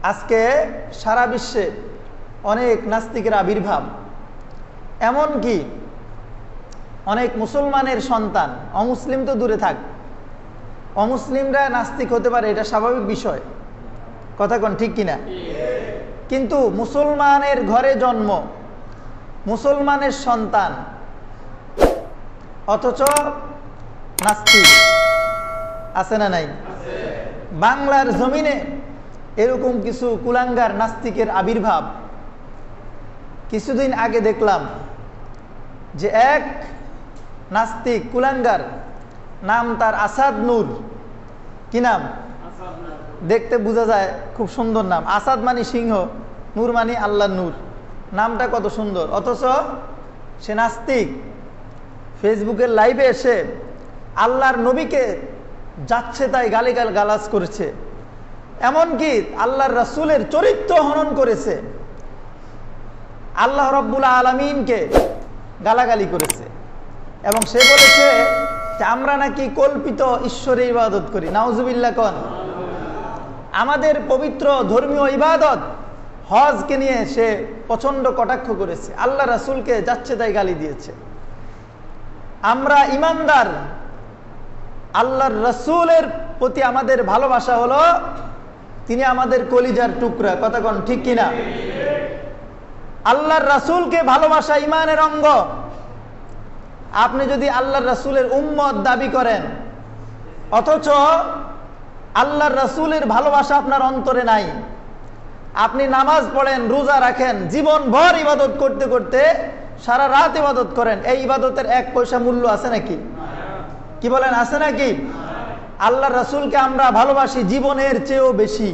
আজকে সারা বিশ্বে অনেক নাস্তিকের আবির্ভাব, এমনকি অনেক মুসলমানের সন্তান, অমুসলিম তো দূরে থাক, অমুসলিমরা নাস্তিক হতে পারে, এটা স্বাভাবিক বিষয়, কথা কোন ঠিক কিনা? কিন্তু মুসলমানের ঘরে জন্ম, মুসলমানের সন্তান, অথচ নাস্তিক আছে না নাই? বাংলার জমিনে এরকম কিছু কুলাঙ্গার নাস্তিকের আবির্ভাব। কিছুদিন আগে দেখলাম যে এক নাস্তিক কুলাঙ্গার, নাম তার আসাদ নূর। কি নাম? দেখতে বোঝা যায় খুব সুন্দর নাম, আসাদ মানে সিংহ, নূর মানে আল্লাহর নূর, নামটা কত সুন্দর। অথচ সে নাস্তিক, ফেসবুকের লাইভে এসে আল্লাহর নবীকে যাচ্ছে তাই গালাজ করেছে, এমনকি আল্লাহর রাসূলের চরিত্র হনন করেছে, আল্লাহ রব্বুল আলামিনকে গালাগালি করেছে, এবং সে বলেছে যে আমরা নাকি কল্পিত ঈশ্বরের ইবাদত করি। নাউজুবিল্লাহ কোন। আমাদের পবিত্র ধর্মীয় ইবাদত হজকে নিয়ে সে প্রচন্ড কটাক্ষ করেছে, আল্লাহ রাসূলকে যাচ্ছে তাই গালি দিয়েছে। আমরা ইমানদার, আল্লাহর রাসূলের প্রতি আমাদের ভালোবাসা হলো তিনি আমাদের কলিজার টুকরা, কথা কোন ঠিক কিনা? আল্লাহর রাসূলকে ভালোবাসা ইমানের অঙ্গ। আপনি যদি আল্লাহর রাসূলের উম্মত দাবি করেন, অথচ আল্লাহর রাসূলের ভালোবাসা আপনার অন্তরে নাই, আপনি নামাজ পড়েন, রোজা রাখেন, জীবনভর ইবাদত করতে করতে সারা রাত ইবাদত করেন, এই ইবাদতের এক পয়সা মূল্য আছে নাকি? কি বলেন, আছে নাকি? আল্লাহর রাসূলকে আমরা ভালোবাসি জীবনের চেয়েও বেশি,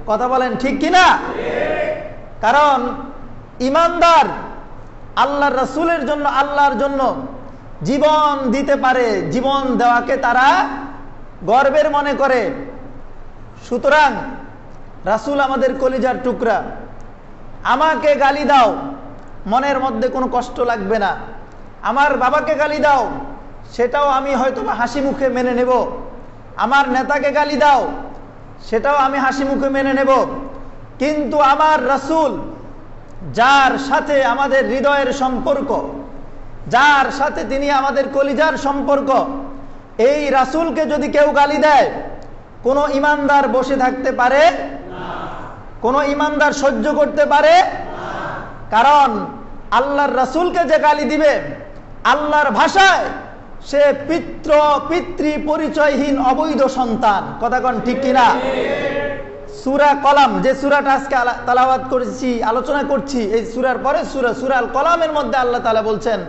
কথা বলেন ঠিক কিনা? কারণ ইমানদার আল্লাহর রাসূলের জন্য, আল্লাহর জন্য জীবন দিতে পারে, জীবন দেওয়াকে তারা গর্বের মনে করে। সুতরাং রাসূল আমাদের কলিজার টুকরা, আমাকে গালি দাও, মনের মধ্যে কোনো কষ্ট লাগবে না। আমার বাবাকে গালি দাও, সেটাও আমি হয়তো হাসি মুখে মেনে নেব। আমার নেতাকে গালি দাও, সেটাও আমি হাসি মুখে মেনে নেব। কিন্তু আমার রাসূল, যার সাথে আমাদের হৃদয়ের সম্পর্ক, যার সাথে তিনি আমাদের কলিজার সম্পর্ক, এই রাসূলকে যদি কেউ গালি দেয়, কোনো ইমানদার বসে থাকতে পারে? কোনো ইমানদার সহ্য করতে পারে? কারণ আল্লাহর রাসূলকে যে গালি দিবে, আল্লাহর ভাষায় সে পিতৃ পরিচয়হীন অবৈধ সন্তান, কথা কোন ঠিক কিনা? সূরা কলাম, যে সূরাটা আজকে তেলাওয়াত করেছি, আলোচনা করছি, এই সূরার পরে সূরা আল কলামের মধ্যে আল্লাহ তাআলা বলছেন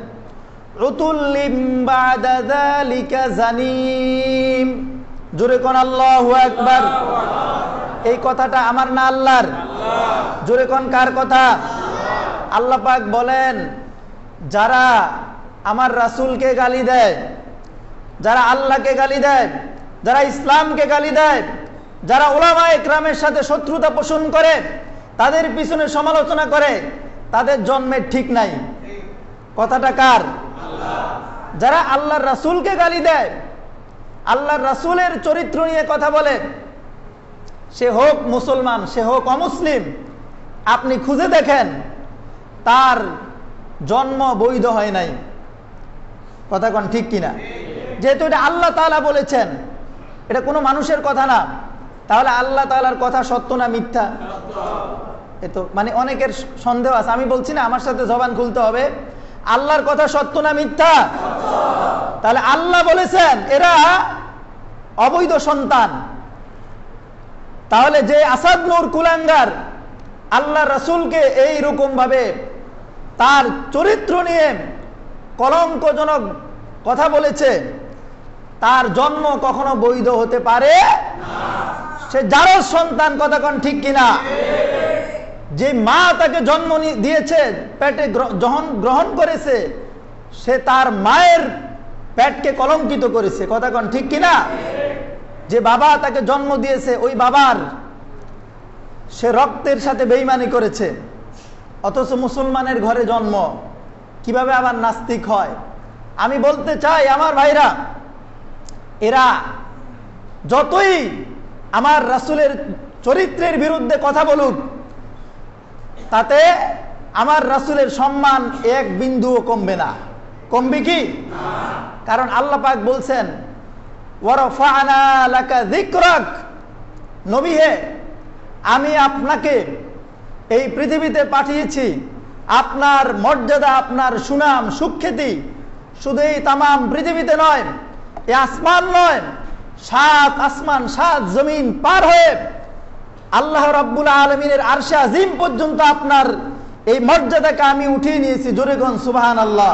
উতুল্লিম বাদা যালিকা জানিম। জোরে কোন আল্লাহু আকবার। এই কথাটা আমার না আল্লাহর? জোরে কোন কার কথা? আল্লাহ পাক বলেন, যারা আমার রাসূলকে গালি দেয়, যারা আল্লাহকে গালি দেয়, যারা ইসলামকে গালি দেয়, যারা উলামায়ে কেরামের সাথে শত্রুতা পোষণ করে, তাদের পিছনে সমালোচনা করে, তাদের জন্মের ঠিক নাই। কথাটা কার? যারা আল্লাহর রাসূলকে গালি দেয়, আল্লাহর রাসূলের চরিত্র নিয়ে কথা বলে, সে হোক মুসলমান, সে হোক অমুসলিম, আপনি খুঁজে দেখেন তার জন্ম বৈধ হয় নাই, কথা কোন ঠিক কিনা? যেহেতু এটা আল্লাহ তাআলা বলেছেন, এটা কোনো মানুষের কথা না, তাহলে আল্লাহ তাআলার কথা সত্য না মিথ্যা? এতো মানে অনেকের সন্দেহ আছে, আমি বলছি না, আমার সাথে জবান খুলতে হবে, আল্লাহর কথা সত্য না মিথ্যা? তাহলে আল্লাহ বলেছেন এরা অবৈধ সন্তান, তাহলে যে আসাদ নূর কুলাঙ্গার আল্লাহ রাসূলকে এইরকম ভাবে তার চরিত্র নিয়ে কলঙ্কজনক কথা বলেছে, তার জন্ম কখনো বৈধ হতে পারে না। সে যারও সন্তান, কথা কোন ঠিক কিনা? যে মা তাকে জন্ম দিয়েছে, পেটে গ্রহণ করেছে, সে তার মায়ের পেটকে কলঙ্কিত করেছে, কথা কোন ঠিক কিনা? যে বাবা তাকে জন্ম দিয়েছে, ওই বাবার সে রক্তের সাথে বেঈমানি করেছে, অথচ মুসলমানের ঘরে জন্ম, কিভাবে আবার নাস্তিক হয়? আমি বলতে চাই আমার ভাইরা, এরা যতই আমার রাসূলের চরিত্রের বিরুদ্ধে কথা বলুক, তাতে আমার রাসূলের সম্মান এক বিন্দুও কমবে না। কমবে কি? কারণ আল্লাহ পাক বলছেন ওয়ারাফা'না লাকা যিকরাক, নবী হে, আমি আপনাকে এই পৃথিবীতে পাঠিয়েছি, আপনার মর্যাদা, আপনার সুনাম সুখ্যাতি শুধু এই তামাম পৃথিবীতে নয়, এই আসমান নয়, 7 আসমান 7 জমিন পার হয়ে আল্লাহ রাব্বুল আলামিনের আরশে আজিম পর্যন্ত আপনার এই মর্যাদাকে আমি উঠিয়ে নিয়েছি। জোরে কোন সুবহানাল্লাহ।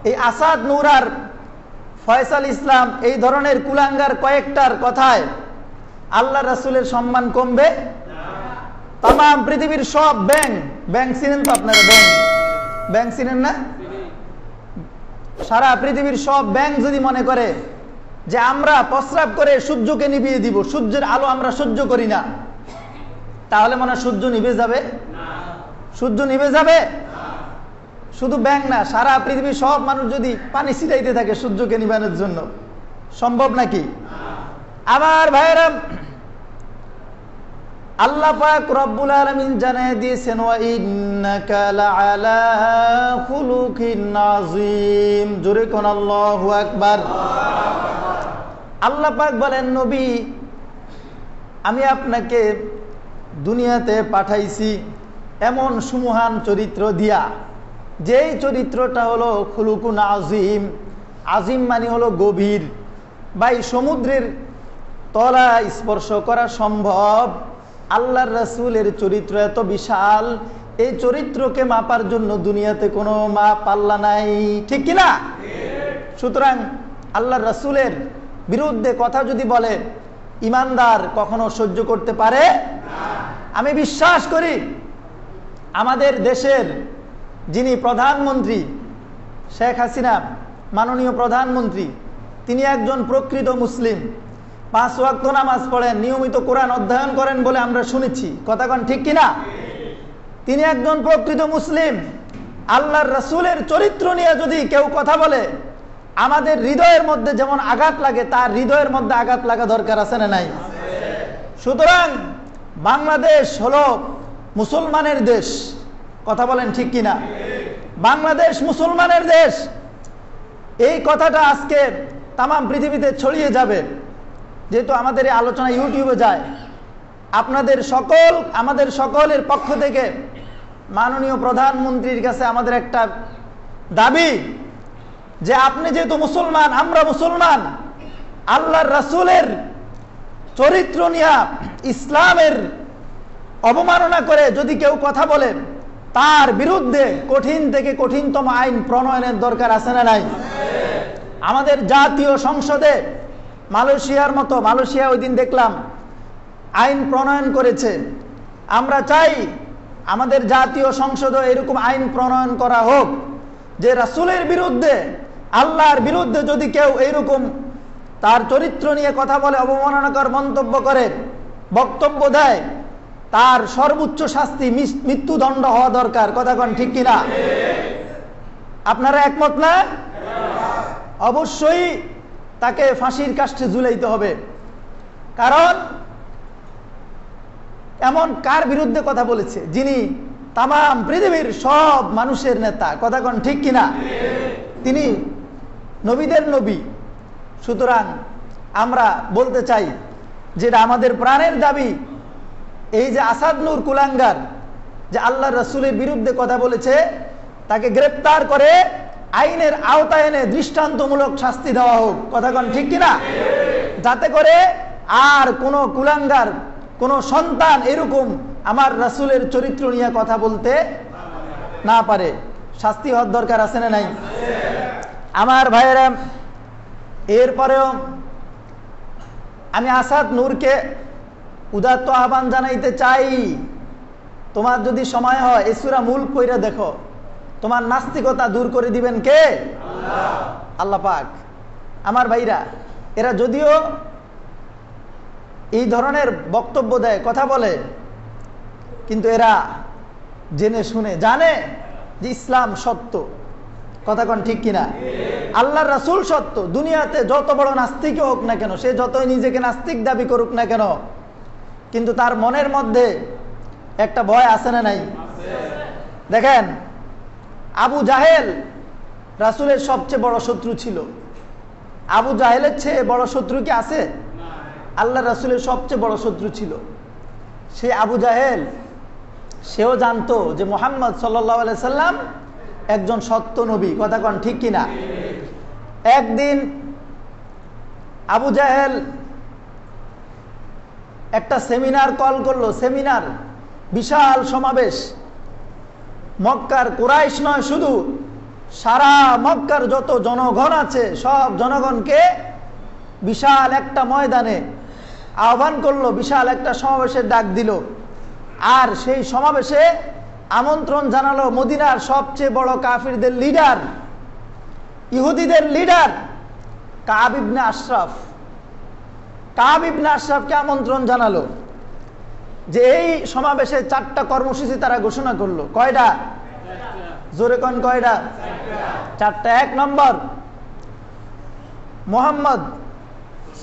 এই আসাদ নূর আর ফয়সাল ইসলাম এই ধরনের কুলাঙ্গার কয়েকটার কথায় আল্লাহ রাসূলের সম্মান কমবে? তামাম পৃথিবীর সব ব্যাংক চিনেন তো আপনারা? ব্যাংক চিনেন না? সারা পৃথিবীর সব ব্যাংক যদি মনে করে যে আমরা প্রস্রাব করে সূর্যকে নিভিয়ে দিব, সূর্যের আলো আমরা সহ্য করি না, তাহলে মনে হয় সূর্য নিভে যাবে? সূর্য নিভে যাবে? শুধু ব্যাংক না, সারা পৃথিবীর সব মানুষ যদি পানি ছিটাইতে থাকে সূর্যকে নিভানোর জন্য, সম্ভব নাকি? আমার ভাইরা, আল্লাহ পাক রব্বুল আলামিন জানিয়ে দিয়েছেন ওয়া ইন্নাকা লাআলা খুলুকিন আযীম। জোরে কোন আল্লাহু আকবার। আল্লাহ পাক বলেন, নবী, আমি আপনাকে দুনিয়াতে পাঠাইছি এমন সুমহান চরিত্র দিয়া, যেই চরিত্রটা হলো খুলুকুন আযীম। আযীম মানে হলো গভীর। ভাই, সমুদ্রের তলা স্পর্শ করা সম্ভব, আল্লাহর রাসূলের চরিত্র এত বিশাল, এই চরিত্রকে মাপার জন্য দুনিয়াতে কোনো মাপ পাল্লা নাই, ঠিক কিনা? সুতরাং আল্লাহর রাসূলের বিরুদ্ধে কথা যদি বলে ইমানদার কখনো সহ্য করতে পারে না। আমি বিশ্বাস করি আমাদের দেশের যিনি প্রধানমন্ত্রী শেখ হাসিনা, মাননীয় প্রধানমন্ত্রী, তিনি একজন প্রকৃত মুসলিম, 5 ওয়াক্ত নামাজ পড়েন, নিয়মিত কোরআন অধ্যয়ন করেন বলে আমরা শুনেছি, কথা কোন ঠিক কিনা? তিনি একজন প্রকৃত মুসলিম। আল্লাহর রাসূলের চরিত্র নিয়ে যদি কেউ কথা বলে, আমাদের হৃদয়ের মধ্যে যেমন আঘাত লাগে, তার হৃদয়ের মধ্যে আঘাত লাগা দরকার আছে না নাই? সুতরাং বাংলাদেশ হলো মুসলমানের দেশ, কথা বলেন ঠিক কিনা? বাংলাদেশ মুসলমানের দেশ, এই কথাটা আজকে তামাম পৃথিবীতে ছড়িয়ে যাবে। যেহেতু আমাদের এই আলোচনা ইউটিউবে যায়, আমাদের সকলের পক্ষ থেকে মাননীয় প্রধানমন্ত্রীর কাছে আমাদের একটা দাবি যে আপনি যেহেতু মুসলমান, আমরা মুসলমান, আল্লাহর রাসূলের চরিত্র নিয়ে ইসলামের অবমাননা করে যদি কেউ কথা বলে, তার বিরুদ্ধে কঠিন থেকে কঠিনতম আইন প্রণয়নের দরকার আছে না নাই? আমাদের জাতীয় সংসদে মালয়েশিয়া ওই দিন দেখলাম আইন প্রণয়ন করেছে। আমরা চাই আমাদের জাতীয় সংসদে এরকম আইন প্রণয়ন করা হোক যে রাসূলের বিরুদ্ধে, আল্লাহর বিরুদ্ধে যদি কেউ এইরকম তার চরিত্র নিয়ে কথা বলে, অবমাননাকর মন্তব্য করে, বক্তব্য দেয়, তার সর্বোচ্চ শাস্তি মৃত্যুদণ্ড হওয়া দরকার, কথা কোন ঠিক কিনা? আপনারা একমত না? অবশ্যই তাকে ফাঁসির কাষ্ঠে ঝুলাইতে হবে। কারণ এমন কার বিরুদ্ধে কথা বলেছে যিনি তামাম পৃথিবীর সব মানুষের নেতা, কথা কোন ঠিক কিনা? তিনি নবীদের নবী। সুতরাং আমরা বলতে চাই যেটা আমাদের প্রাণের দাবি, এই যে আসাদ নূর কুলাঙ্গার যে আল্লাহর রাসূলের বিরুদ্ধে কথা বলেছে, তাকে গ্রেফতার করে আইনের আওতায় এনে দৃষ্টান্তমূলক শাস্তি দেওয়া হোক, কথা কোন ঠিক কিনা? যাতে করে আর কোনো কুলাঙ্গার, কোনো সন্তান এরকম আমার রাসূলের চরিত্র নিয়ে কথা বলতে না পারে। শাস্তি হওয়ার দরকার আছে না নাই? আমার ভাইয়েরা, এরপরেও আমি আসাদ নূরকে উদাত্ত আহ্বান জানাইতে চাই, তোমার যদি সময় হয় এই সূরা মুলক পড়ে দেখো, তোমার নাস্তিকতা দূর করে দিবেন কে? আল্লাহ পাক। আমার ভাইরা, এরা যদিও এই ধরনের বক্তব্য দেয়, কথা বলে, কিন্তু এরা জেনে শুনে জানে যে ইসলাম সত্য, কথা কোন ঠিক কিনা? আল্লাহর রাসূল সত্য। দুনিয়াতে যত বড় নাস্তিক হোক না কেন, সে যতই নিজেকে নাস্তিক দাবি করুক না কেন, কিন্তু তার মনের মধ্যে একটা ভয় আছে না নাই? দেখেন, আবু জাহেল রাসূলের সবচেয়ে বড় শত্রু ছিল। আবু জাহেলের চেয়ে বড় শত্রু কি আছে? আল্লাহ রাসূলের সবচেয়ে বড় শত্রু ছিল সে আবু জাহেল। সেও জানতো যে মুহাম্মদ সাল্লাল্লাহু আলাইহি সাল্লাম একজন সত্য নবী। কথা কন ঠিক কিনা? একদিন আবু জাহেল একটা সেমিনার কল করলো, সেমিনার, বিশাল সমাবেশ। মক্কার কুরাইশ নয়, শুধু সারা মক্কার যত জনগণ আছে সব জনগণকে বিশাল একটা ময়দানে আহ্বান করলো, বিশাল একটা সমাবেশের ডাক দিল। আর সেই সমাবেশে আমন্ত্রণ জানালো মদিনার সবচেয়ে বড় কাফিরদের লিডার, ইহুদিদের লিডার কাব ইবনে আশরাফ। কাব ইবনে আশরাফকে আমন্ত্রণ জানালো যে এই সমাবেশে 4টা কর্মসূচি তারা ঘোষণা করলো। কয়টা? জোরে কোন কয়টা? 4টা। 1 নম্বর, মুহাম্মদ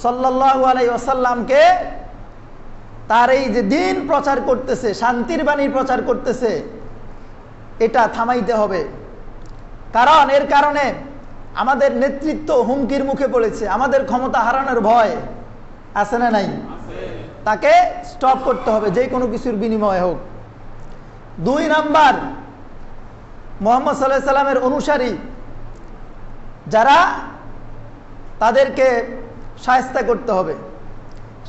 সাল্লাল্লাহু আলাইহি ওয়াসাল্লামকে তার এই যে দিন প্রচার করতেছে, শান্তির বাণী প্রচার করতেছে, এটা থামাইতে হবে। কারণ এর কারণে আমাদের নেতৃত্ব হুমকির মুখে পড়েছে, আমাদের ক্ষমতা হারানোর ভয় আছে না নাই? তাকে স্টপ করতে হবে যে কোনো কিছুর বিনিময়ে হোক। 2 নাম্বার, মুহাম্মদ সাল্লাল্লাহু আলাইহি সাল্লামের অনুসারী যারা, তাদেরকে শায়েস্তা করতে হবে,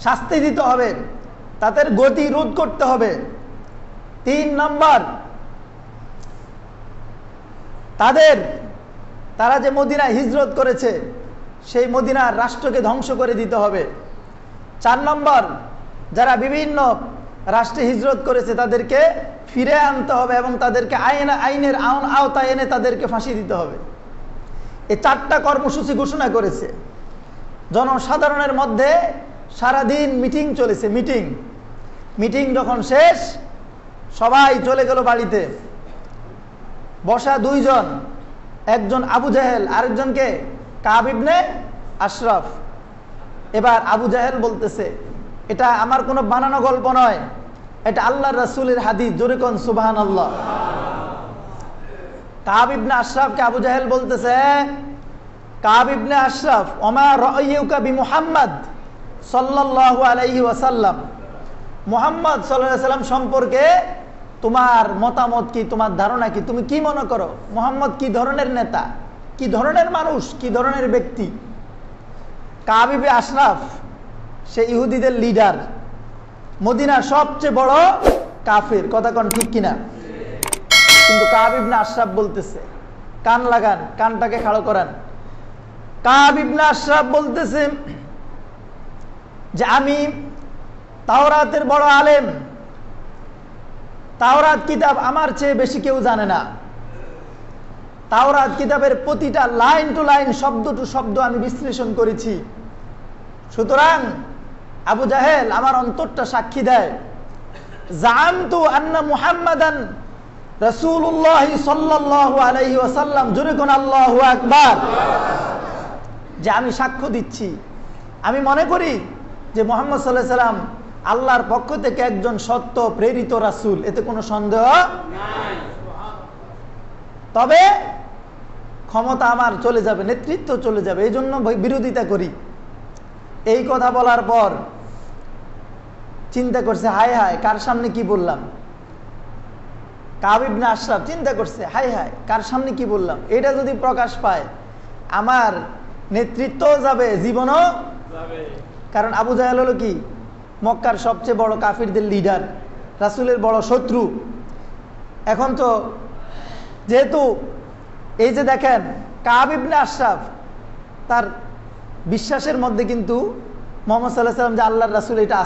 শাস্তি দিতে হবে, তাদের গতি রোধ করতে হবে। 3 নাম্বার, তারা যে মদিনায় হিজরত করেছে সেই মদিনার রাষ্ট্রকে ধ্বংস করে দিতে হবে। 4 নম্বর, যারা বিভিন্ন রাষ্ট্রে হিজরত করেছে তাদেরকে ফিরে আনতে হবে এবং তাদেরকে আইনের আওতায় এনে তাদেরকে ফাঁসি দিতে হবে। এই 4টা কর্মসূচি ঘোষণা করেছে। জনসাধারণের মধ্যে সারাদিন মিটিং চলেছে। মিটিং যখন শেষ, সবাই চলে গেল বাড়িতে। বসা 2 জন, একজন আবু জাহেল, আরেকজনকে কাব ইবনে আশরাফ। এবার আবু জাহেল বলতেছে, এটা আমার কোনো বানানো গল্প নয়, এটা আল্লাহর রাসূলের হাদিস। জোরে কোন সুবহানাল্লাহ। কাব ইবনে আশরাফকে আবু জাহেল বলতেছে, কাব ইবনে আশরাফ, ওমা রাআইয়ুকা বিমুহাম্মদ সাল্লাল্লাহু আলাইহি ওয়াসাল্লাম, মুহাম্মদ সাল্লাল্লাহু আলাইহি ওয়াসাল্লাম সম্পর্কে তোমার মতামত কি, তোমার ধারণা কি? তুমি কি মনে করো মুহাম্মদ কি ধরনের নেতা, কি ধরনের মানুষ, কি ধরনের ব্যক্তি? কাব ইবনে আশরাফ সে ইহুদিদের লিডার, মদিনার সবচেয়ে বড় কাফের। কথা কোন ঠিক কিনা? কিন্তু কাব ইবনে আশরাফ বলতেছে, কান লাগান, কানটাকে খাড়ো করান। কাব ইবনে আশরাফ বলতেছে যে আমি তাওরাতের বড় আলেম, তাওরাত কিতাব আমার চেয়ে বেশি কেউ জানে না। তাওরাত কিতাবের প্রতিটা লাইন টু লাইন, শব্দ টু শব্দ আমি বিশ্লেষণ করেছি। সুতরাং আবু জাহেল, আমার অন্তরটা সাক্ষী দেয়, জাআমতু আন্না মুহাম্মাদান রাসূলুল্লাহ সাল্লাল্লাহু আলাইহি ওয়াসাল্লাম, জোরে কোন আল্লাহু আকবার, যে আমি সাক্ষ্য দিচ্ছি, আমি মনে করি যে মুহাম্মদ সাল্লাল্লাহু আলাইহি ওয়াসাল্লাম আল্লাহর পক্ষ থেকে একজন সত্য প্রেরিত রাসূল, এতে কোনো সন্দেহ নাই। তবে ক্ষমতা আমার চলে যাবে, নেতৃত্ব চলে যাবে, এই জন্য বিরোধিতা করি। এই কথা বলার পর চিন্তা করছে, হায় হায় কার সামনে কি বললাম। কাব ইবনে আশরাফ চিন্তা করছে, হায় হায় কার সামনে কি বললাম, এটা যদি প্রকাশ পায় আমার নেতৃত্বও যাবে, জীবনও যাবে। কারণ আবু জাহেল হলো কি মক্কার সবচেয়ে বড় কাফিরদের লিডার, রাসূলের বড় শত্রু। এখন তো যেহেতু এই যে দেখেন কাব ইবনে আশরাফ, তার বিশ্বাসের মধ্যে কিন্তু মুহাম্মদ সাল্লাল্লাহু আলাইহি ওয়াসাল্লাম যে আল্লাহর রাসূল, এটা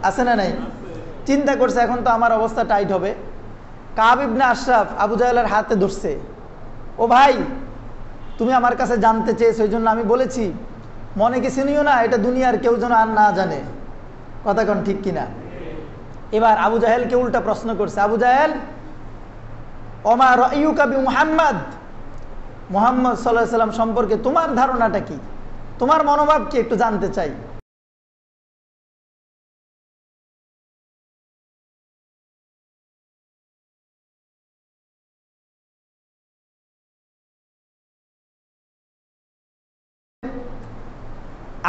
আছে না নাই? চিন্তা করছে এখন তো আমার অবস্থা টাইট হবে। কাব ইবনে আশরাফ আবু জাহেলের হাতে ধরছে, ও ভাই তুমি আমার কাছে জানতে চেয়েছো, এই জন্য আমি বলেছি, মনে কিছু নিও না, এটা দুনিয়ার কেউ যেন আর না জানে। কথা কোন ঠিক কিনা? এবার আবু জাহেলকে উল্টা প্রশ্ন করছে, আবু জাহেল, ওমা রাআইয়ুকা বিমুহাম্মদ, মুহাম্মদ সাল্লাল্লাহু আলাইহি ওয়াসাল্লাম সম্পর্কে তোমার ধারণাটা কি, তোমার মনোভাব কি, একটু জানতে চাই।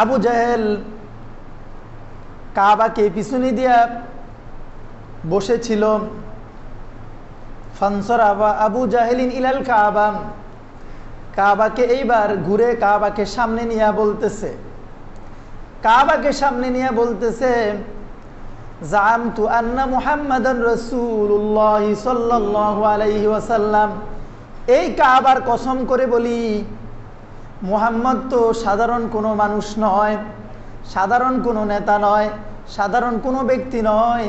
আবু জাহেল কাবাকে পিছনে দিয়া বসেছিল। ফানসরাফা আবু জাহেলিন ইলাল কাবা, কাবাকে এইবার ঘুরে কাবাকে সামনে নিয়ে বলতেছে, কাবাকে সামনে নিয়ে বলতেছে, জামতু আন্না মুহাম্মাদান রাসূলুল্লাহ সাল্লাল্লাহু আলাইহি ওয়াসাল্লাম, এই কাবার কসম করে বলি মুহাম্মদ তো সাধারণ কোনো মানুষ নয়, সাধারণ কোনো নেতা নয়, সাধারণ কোনো ব্যক্তি নয়,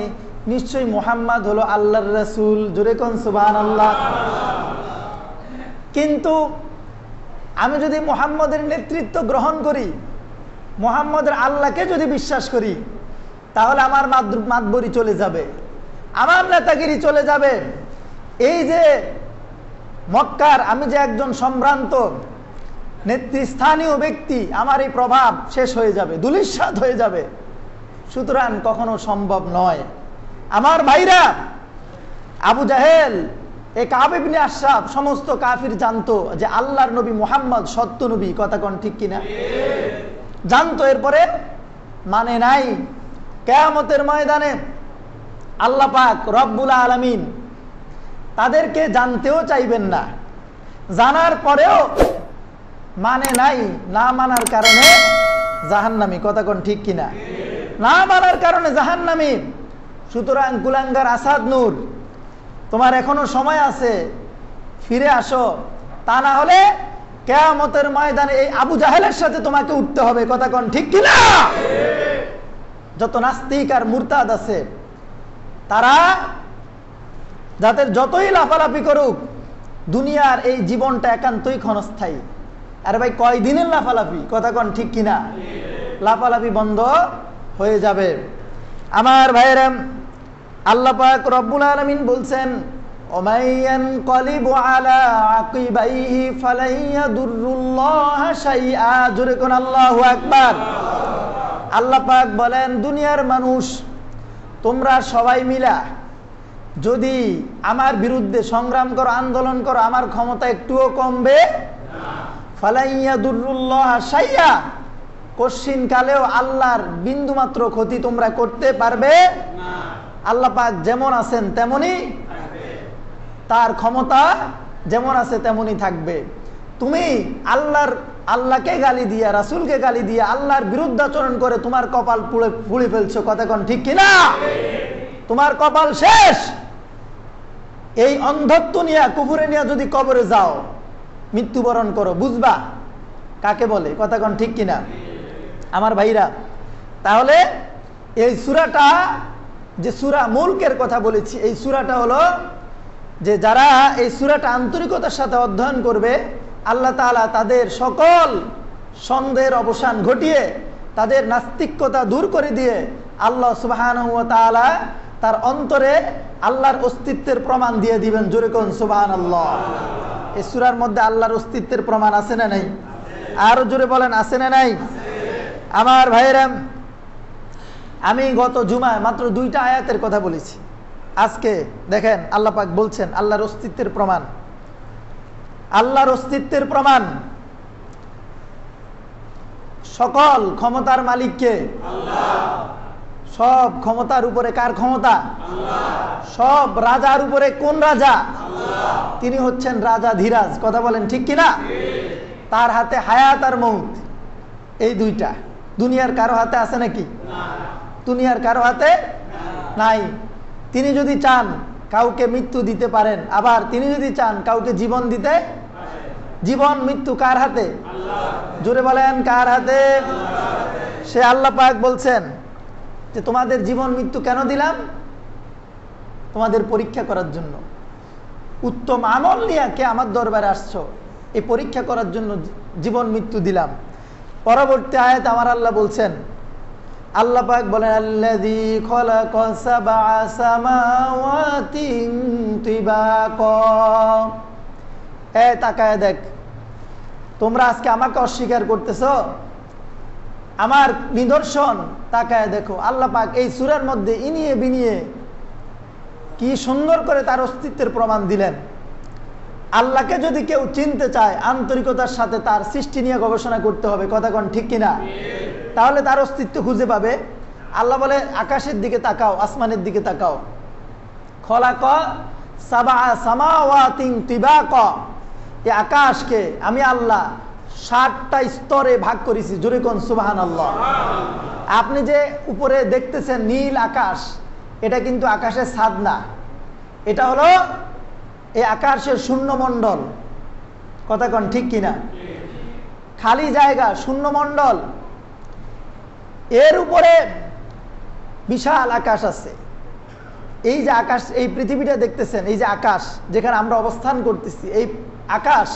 নিশ্চয়ই মুহাম্মদ হলো আল্লাহর রাসূল। জোরে কোন সুবহানাল্লাহ। কিন্তু আমি যদি মুহাম্মদের নেতৃত্ব গ্রহণ করি, মুহাম্মদের আল্লাহকে যদি বিশ্বাস করি, তাহলে আমার মাতবরি চলে যাবে, আমার নেতাগিরি চলে যাবে। এই যে মক্কার আমি যে একজন সম্ভ্রান্ত নেতৃস্থানীয় ব্যক্তি, আমার এই প্রভাব শেষ হয়ে যাবে, ধূলিসাৎ হয়ে যাবে। সুতরাং কখনো সম্ভব নয়। আমার ভাইরা, আবু জাহেল, এ কাব ইবনে আশরাফ, সমস্ত কাফির জানতো যে আল্লাহর নবী মুহাম্মদ সত্য নবী। কথা কোন ঠিক কিনা? জানতো, এরপরে মানে নাই। কিয়ামতের ময়দানে আল্লাহ পাক রব্বুল আলামিন তাদেরকে জানতেও চাইবেন না, জানার পরেও মানে নাই, না মানার কারণে জাহান্নামী। কথা কোন ঠিক কিনা? না মানার কারণে জাহান্নামী। সুতরাং কুলাঙ্গার আসাদ নূর, তোমার এখনো সময় আছে, ফিরে আসো, তা না হলে কিয়ামতের ময়দানে এই আবু জাহেলের সাথে তোমাকে উঠতে হবে। কথা কোন ঠিক কিনা? যত নাস্তিক আর মুরতাদ আছে, তারা যাদের যতই লাফালাফি করুক, দুনিয়ার এই জীবনটা একান্তই ক্ষণস্থায়ী। আরে ভাই, কয়দিনের লাফালাফি? কথা কোন ঠিক কিনা? লাফালাফি বন্ধ হয়ে যাবে। আমার ভাইরা, আল্লাহ পাক রব্বুল আলামিন বলছেন, ওমাইয়ান কলিবু আলা আকিবাইহি ফালাই ইয়াদুরুল্লাহ শাইআ। জোরে কোন আল্লাহু আকবার। আল্লাহ পাক বলেন, দুনিয়ার মানুষ তোমরা সবাই মিলা যদি আমার বিরুদ্ধে সংগ্রাম করো, আন্দোলন করো, আমার ক্ষমতা একটুও কমবে ফালাই ইয়াদুরুল্লাহ শাইআ, কশিন কালেও আল্লাহর বিন্দুমাত্র ক্ষতি তোমরা করতে পারবে না। আল্লাহ পাক যেমন আছেন তেমনই, তার ক্ষমতা যেমন আছে তেমনই থাকবে। তুমি আল্লাহকে গালি দিয়া, রাসূলকে গালি দিয়া, আল্লাহর বিরুদ্ধাচরণ করে তোমার কপাল পুড়ে ফেলছো। কথা কোন ঠিক কিনা? তোমার কপাল শেষ। এই অন্ধত্ব নিয়ে, কুফুরে নিয়ে যদি কবরে যাও, মৃত্যুবরণ করো, বুঝবা কাকে বলে। কথা কোন ঠিক কিনা? আমার ভাইরা, তাহলে এই সূরাটা, যে সূরা মুলকের কথা বলেছি, এই সূরাটা হলো যে যারা এই সূরাটা আন্তরিকতার সাথে অধ্যয়ন করবে, আল্লাহ তাআলা তাদের সকল সন্দেহের অবসান ঘটিয়ে, তাদের নাস্তিকতা দূর করে দিয়ে আল্লাহ সুবহানাহু ওয়া তাআলা তার অন্তরে আল্লাহর অস্তিত্বের প্রমাণ দিয়ে দিবেন। জোরে কোন সুবহানাল্লাহ। এই সূরার মধ্যে আল্লাহর অস্তিত্বের প্রমাণ আছে না নাই? আরো জোরে বলেন, আছে না নাই? আমার ভাইরা, আমি গত জুমায় মাত্র 2টা আয়াতের কথা বলেছি। আজকে দেখেন আল্লাহ পাক বলছেন আল্লাহর অস্তিত্বের প্রমাণ। আল্লাহর অস্তিত্বের প্রমাণ। সকল ক্ষমতার মালিককে আল্লাহ। সব ক্ষমতার উপরে কার ক্ষমতা? আল্লাহ। সব রাজার উপরে কোন রাজা? আল্লাহ। তিনি হচ্ছেন রাজা ধীরাজ। কথা বলেন ঠিক কিনা? তার হাতে হায়াত আর মউত, এই দুইটা। দুনিয়ার কারো হাতে আছে নাকি? দুনিয়ার কারো হাতে নাই। তিনি যদি চান কাউকে মৃত্যু দিতে পারেন, আবার তিনি যদি চান কাউকে জীবন দিতে। জীবন মৃত্যু কার হাতে? জোরে বলেন, কার হাতে? সে আল্লাহ পাক বলছেন যে তোমাদের জীবন মৃত্যু কেন দিলাম? তোমাদের পরীক্ষা করার জন্য। উত্তম আমল নিয়ে কে আমার দরবারে আসছো, এই পরীক্ষা করার জন্য জীবন মৃত্যু দিলাম। পরবর্তী আয়াত আমার আল্লাহ বলছেন, আল্লাহ পাক বলেন, আল্লাযী খালাকা সাবআ সামাওয়াতিন তিবাকা। তাকায় দেখ, তোমরা আজকে আমাকে অস্বীকার করতেছো, আমার নিদর্শন তাকায় দেখো। আল্লাহ পাক এই সূরার মধ্যে ইনিয়ে বিনিয়ে কি সুন্দর করে তার অস্তিত্বের প্রমাণ দিলেন। আল্লাহকে যদি কেউ চিনতে চায়, আন্তরিকতার সাথে তার সৃষ্টি নিয়ে গবেষণা করতে হবে। কথা কোন ঠিক কিনা? তাহলে তার অস্তিত্ব খুঁজে পাবে। আল্লাহ বলে আকাশের দিকে তাকাও, আসমানের দিকে তাকাও। খলাক সাবা সামাওয়াতিন তিবাকা, এই আকাশকে আমি আল্লাহ 7টা স্তরে ভাগ করেছি। জোরে কোন সুবহানাল্লাহ। আপনি যে উপরে দেখতেছেন নীল আকাশ, এটা কিন্তু আকাশের ছাদ না, এটা হলো এই আকাশের শূন্যমণ্ডল। কথা কোন ঠিক কিনা? খালি জায়গা, শূন্যমণ্ডল, এর উপরে বিশাল আকাশ আছে। এই যে আকাশ, এই পৃথিবীটা দেখতেছেন, এই যে আকাশ যেখানে আমরা অবস্থান করতেছি, এই আকাশ,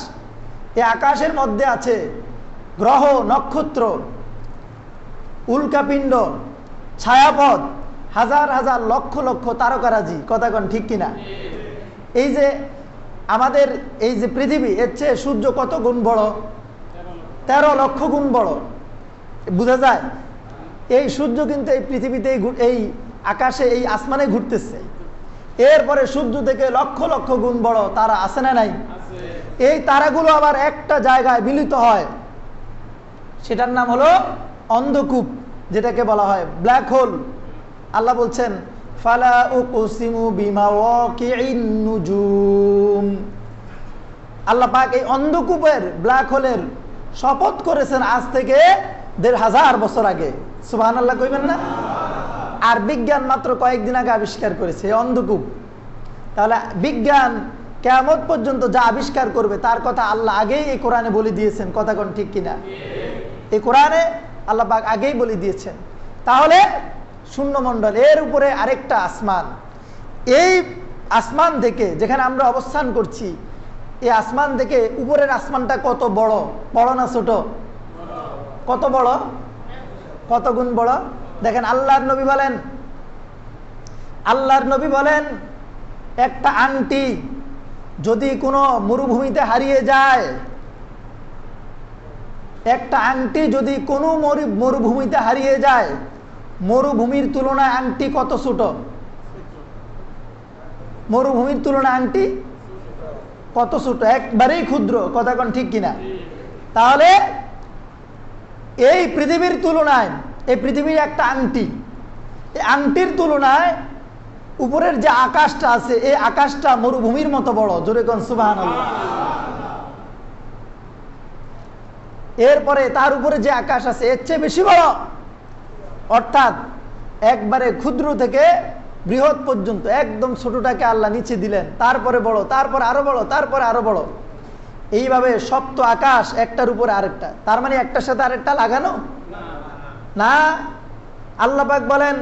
এই আকাশের মধ্যে আছে গ্রহ, নক্ষত্র, উল্কাপিণ্ড, ছায়াপথ, হাজার হাজার লক্ষ লক্ষ তারকারাজি। কথা কোন ঠিক কিনা? এই যে আমাদের এই যে পৃথিবী, এর চেয়ে সূর্য কত গুণ বড়? 13 লক্ষ গুণ বড়। বোঝা যায় এই সূর্য কিন্তু এই পৃথিবীতে, এই আকাশে, এই আসমানে ঘুরতেছে। এরপরে সূর্য থেকে লক্ষ লক্ষ গুণ বড় তারা আছে না নাই? এই তারাগুলো আবার একটা জায়গায় মিলিত হয়, সেটার নাম হলো অন্ধকূপ, যেটাকে বলা হয় ব্ল্যাক হোল। আল্লাহ বলছেন ফালা উকসিমু বিমাওয়াকিইন নুজুম। আল্লাহ পাক এই অন্ধকূপের, ব্ল্যাক হোলের শপথ করেছেন আজ থেকে 1500 বছর আগে। সুবহানাল্লাহ কইবেন না? আর বিজ্ঞান মাত্র কয়েকদিন আগে আবিষ্কার করেছে এই অন্ধকূপ। তাহলে বিজ্ঞান কিয়ামত পর্যন্ত যা আবিষ্কার করবে তার কথা আল্লাহ আগেই এই কোরআনে বলে দিয়েছেন। কথা কোন ঠিক কিনা? এই কোরআনে আল্লাহ পাক আগেই বলে দিয়েছেন। তাহলে শূন্যমণ্ডল, এর উপরে আরেকটা আসমান। এই আসমান থেকে যেখানে আমরা অবস্থান করছি, এই আসমান থেকে উপরের আসমানটা কত বড়? বড় না ছোট? কত বড়? কত গুণ বড়? দেখেন আল্লাহর নবী বলেন একটা আংটি যদি কোনো মরুভূমিতে হারিয়ে যায়, একটা আংটি যদি কোনো মরুভূমিতে হারিয়ে যায়, মরুভূমির তুলনায় আংটি কত ছোট? মরুভূমির তুলনায় আংটি কত ছোট? একবারেই ক্ষুদ্র। কথা কোন ঠিক কিনা? তাহলে এই পৃথিবীর তুলনায়, এই পৃথিবীর একটা আংটি, এই আংটির তুলনায় উপরের যে আকাশটা আছে, এই আকাশটা মরুভূমির মতো বড়। জোরে কোন সুবহানাল্লাহ। এরপরে তার উপরে যে আকাশ আছে এর চেয়ে বেশি বড়। অর্থাৎ একবারে ক্ষুদ্র থেকে বৃহৎ পর্যন্ত, একদম ছোটটাকে আল্লাহ নিচে দিলেন, তারপরে বড়, তারপরে আরো বড়, তারপরে আরো বড়। এইভাবে সপ্ত আকাশ একটার উপরে আরেকটা। তার মানে একটার সাথে আরেকটা লাগানো না। আল্লাহ পাক বলেন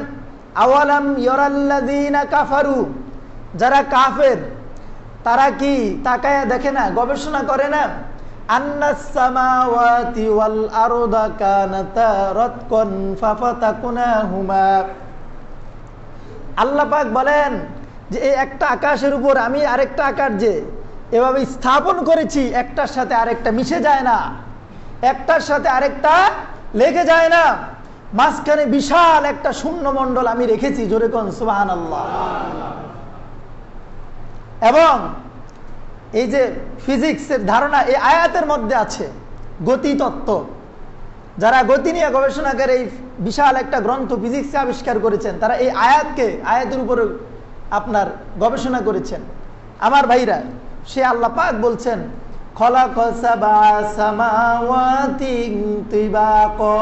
আওয়ালাম ইয়ারাল্লাযীনা কাফারু, যারা কাফের তারা কি তাকায়া দেখে না, গবেষণা করে না? আন্নাস সামাওয়াতি ওয়াল আরদা কানাতা রাতকান ফাফাতাকুনাহুমা। আল্লাহ পাক বলেন যে এই একটা আকাশের উপর আমি আরেকটা আকাশ যে এভাবে স্থাপন করেছি, একটার সাথে আরেকটা মিশে যায় না, একটার সাথে আরেকটা লেগে যায় না। মাঝখানে বিশাল একটা শূন্যমণ্ডল আমি রেখেছি। জোরে কোন সুবহানাল্লাহ। এবং এই যে ফিজিক্সের ধারণা এই আয়াতের মধ্যে আছে, গতি তত্ত্ব। যারা গতি নিয়ে গবেষণা করে এই বিশাল একটা গ্রন্থ ফিজিক্সে আবিষ্কার করেছেন, তারা এই আয়াতের উপরে আপনার গবেষণা করেছেন। আমার ভাইরা, সে আল্লাহ পাক বলছেন খলাকা সাবা সামাওয়াতি তিবাকা,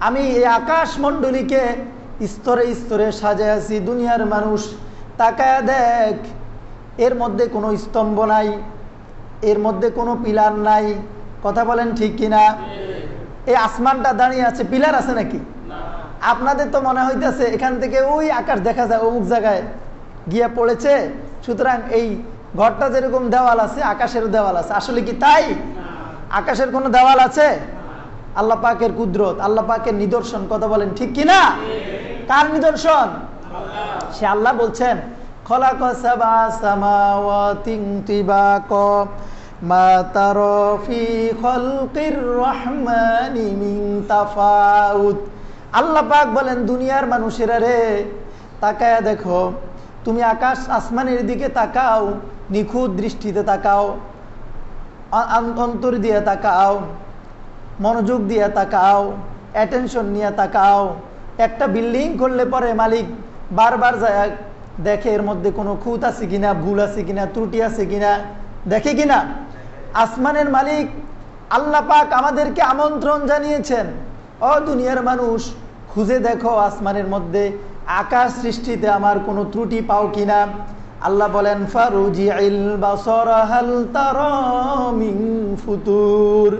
আমি এই আকাশ মণ্ডলীকে স্তরে স্তরে সাজাইছি। দুনিয়ার মানুষ তাকায় দেখ, এর মধ্যে কোনো স্তম্ভ নাই, এর মধ্যে কোনো পিলার নাই। কথা বলেন ঠিক কিনা? এই আসমানটা দাঁড়িয়ে আছে, পিলার আছে নাকি? আপনাদের তো মনে হইতেছে এখান থেকে ওই আকাশ দেখা যায়, অমুক জায়গায় গিয়ে পড়েছে, সুতরাং এই ঘরটা যেরকম দেওয়াল আছে আকাশের দেওয়াল আছে। আসলে কি তাই? আকাশের কোনো দেওয়াল আছে? আল্লাহ পাকের কুদরত, আল্লাহ পাকের নিদর্শন। কথা বলেন ঠিক কিনা? কার নিদর্শন? সে আল্লাহ বলছেন খলাকা সাবা সামাওয়াতি তিবাকা মা তারা ফি খালকির রহমানি মিন তাফাউত। আল্লাহ পাক বলেন দুনিয়ার মানুষেরা রে, তাকায়া দেখো, তুমি আকাশ আসমানের দিকে তাকাও, নিখুঁত দৃষ্টিতে তাকাও, অন্তর দিয়ে তাকাও, মনোযোগ দিয়ে তাকাও, অ্যাটেনশন নিয়ে তাকাও। একটা বিল্ডিং করলে পরে মালিক বারবার যায় দেখে এর মধ্যে কোনো খুঁত আছে কিনা, ভুল আছে কিনা, ত্রুটি আছে কিনা, দেখে কিনা। আসমানের মালিক আল্লাহ পাক আমাদেরকে আমন্ত্রণ জানিয়েছেন, ও দুনিয়ার মানুষ, খুঁজে দেখো আসমানের মধ্যে আকাশ সৃষ্টিতে আমার কোনো ত্রুটি পাও কিনা। আল্লাহ বলেন ফারুজিল বাসরা হাল তারা মিন ফুতুর।